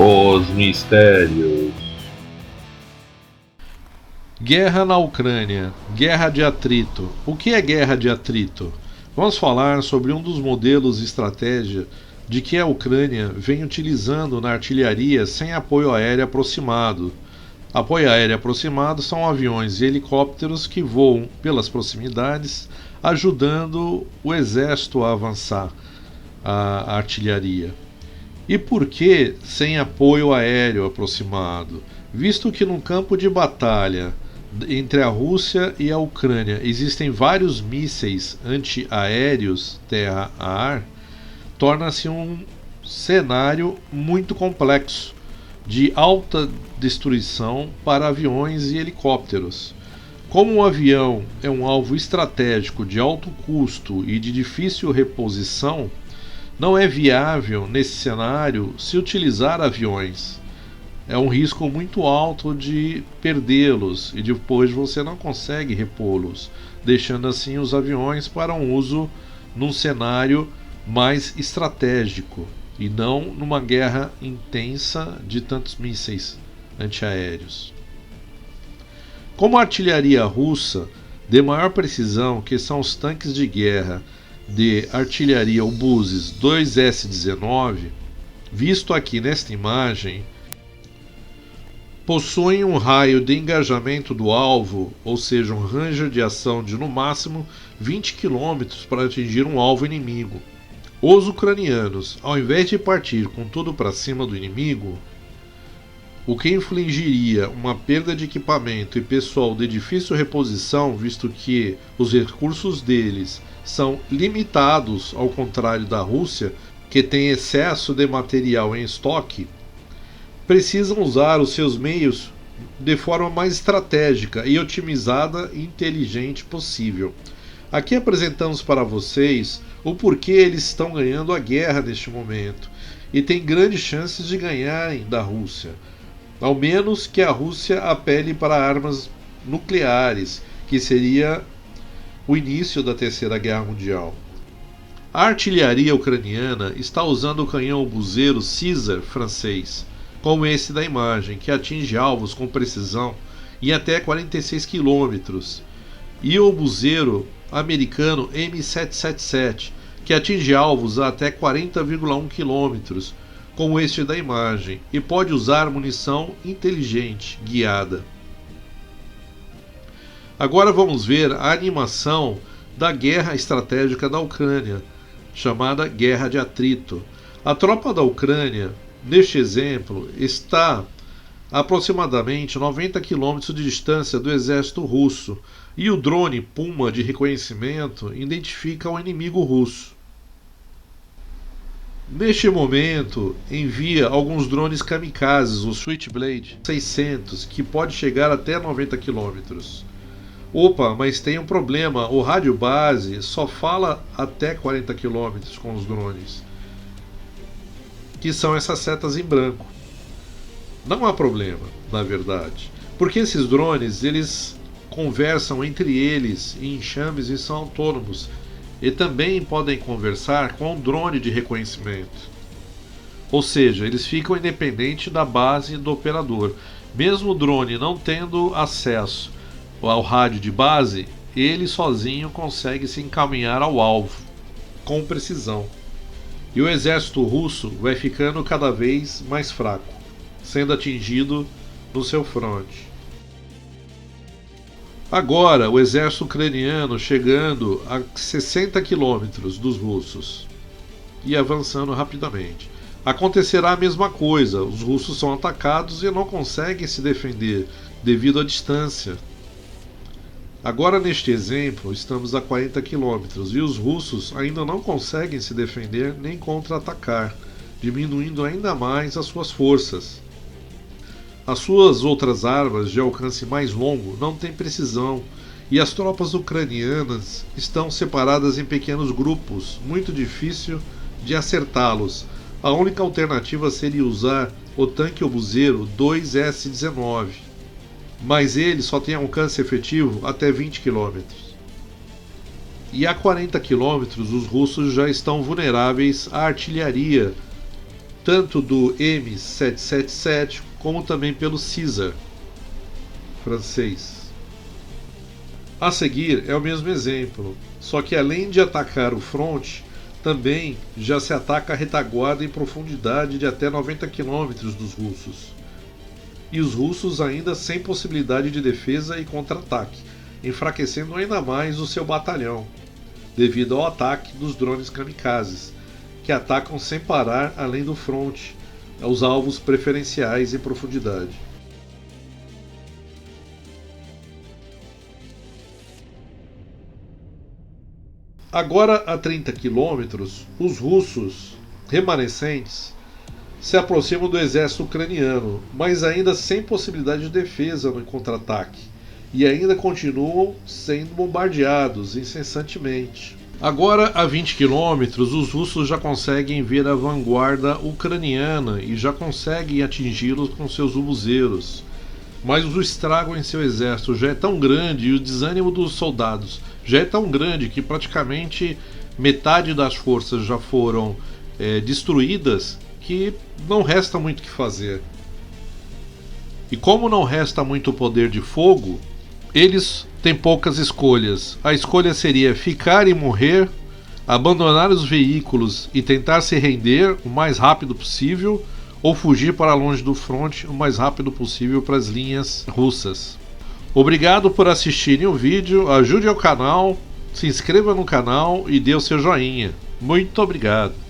Os mistérios. Guerra na Ucrânia. Guerra de atrito. O que é guerra de atrito? Vamos falar sobre um dos modelos de estratégia de que a Ucrânia vem utilizando na artilharia sem apoio aéreo aproximado. Apoio aéreo aproximado são aviões e helicópteros que voam pelas proximidades, ajudando o exército a avançar a artilharia. E por que sem apoio aéreo aproximado? Visto que no campo de batalha entre a Rússia e a Ucrânia existem vários mísseis antiaéreos terra-ar, torna-se um cenário muito complexo de alta destruição para aviões e helicópteros. Como um avião é um alvo estratégico de alto custo e de difícil reposição, não é viável nesse cenário se utilizar aviões. É um risco muito alto de perdê-los e depois você não consegue repô-los, deixando assim os aviões para um uso num cenário mais estratégico e não numa guerra intensa de tantos mísseis antiaéreos. Como a artilharia russa de maior precisão, que são os tanques de guerra de artilharia obuses 2S-19, visto aqui nesta imagem, possuem um raio de engajamento do alvo, ou seja, um ranger de ação de no máximo 20 km para atingir um alvo inimigo. Os ucranianos, ao invés de partir com tudo para cima do inimigo, o que infligiria uma perda de equipamento e pessoal de difícil reposição, visto que os recursos deles são limitados, ao contrário da Rússia, que tem excesso de material em estoque, precisam usar os seus meios de forma mais estratégica e otimizada e inteligente possível. Aqui apresentamos para vocês o porquê eles estão ganhando a guerra neste momento e têm grandes chances de ganharem da Rússia, ao menos que a Rússia apele para armas nucleares, que seria o início da Terceira Guerra Mundial. A artilharia ucraniana está usando o canhão obuseiro Caesar francês, como esse da imagem, que atinge alvos com precisão em até 46 km, e o obuseiro americano M777, que atinge alvos a até 40,1 km, como este da imagem, e pode usar munição inteligente, guiada. Agora vamos ver a animação da guerra estratégica da Ucrânia, chamada Guerra de Atrito. A tropa da Ucrânia, neste exemplo, está a aproximadamente 90 km de distância do exército russo, e o drone Puma de reconhecimento identifica o inimigo russo. Neste momento, envia alguns drones kamikazes, o Switchblade 600, que pode chegar até 90 km. Opa, mas tem um problema, o rádio base só fala até 40 km com os drones, que são essas setas em branco. Não há problema, na verdade, porque esses drones, eles conversam entre eles em enxames e são autônomos, e também podem conversar com um drone de reconhecimento. Ou seja, eles ficam independentes da base do operador. Mesmo o drone não tendo acesso ao rádio de base, ele sozinho consegue se encaminhar ao alvo com precisão. E o exército russo vai ficando cada vez mais fraco, sendo atingido no seu fronte. Agora, o exército ucraniano chegando a 60 km dos russos e avançando rapidamente. Acontecerá a mesma coisa, os russos são atacados e não conseguem se defender devido à distância. Agora, neste exemplo, estamos a 40 km e os russos ainda não conseguem se defender nem contra-atacar, diminuindo ainda mais as suas forças. As suas outras armas de alcance mais longo não têm precisão e as tropas ucranianas estão separadas em pequenos grupos, muito difícil de acertá-los. A única alternativa seria usar o tanque obuseiro 2S-19, mas ele só tem alcance efetivo até 20 km. E a 40 km os russos já estão vulneráveis à artilharia tanto do M777 como também pelo Caesar francês. A seguir é o mesmo exemplo, só que além de atacar o fronte, também já se ataca a retaguarda em profundidade de até 90 km dos russos. E os russos ainda sem possibilidade de defesa e contra-ataque, enfraquecendo ainda mais o seu batalhão, devido ao ataque dos drones kamikazes, que atacam sem parar além do fronte, aos alvos preferenciais em profundidade. Agora a 30 km, os russos remanescentes se aproximam do exército ucraniano, mas ainda sem possibilidade de defesa no contra-ataque, e ainda continuam sendo bombardeados incessantemente. Agora a 20 km, os russos já conseguem ver a vanguarda ucraniana e já conseguem atingi-los com seus ubuzeiros. Mas o estrago em seu exército já é tão grande e o desânimo dos soldados já é tão grande que praticamente metade das forças já foram destruídas, que não resta muito o que fazer. E como não resta muito poder de fogo, eles têm poucas escolhas. A escolha seria ficar e morrer, abandonar os veículos e tentar se render o mais rápido possível, ou fugir para longe do fronte o mais rápido possível para as linhas russas. Obrigado por assistirem o vídeo, ajude ao canal, se inscreva no canal e dê o seu joinha. Muito obrigado!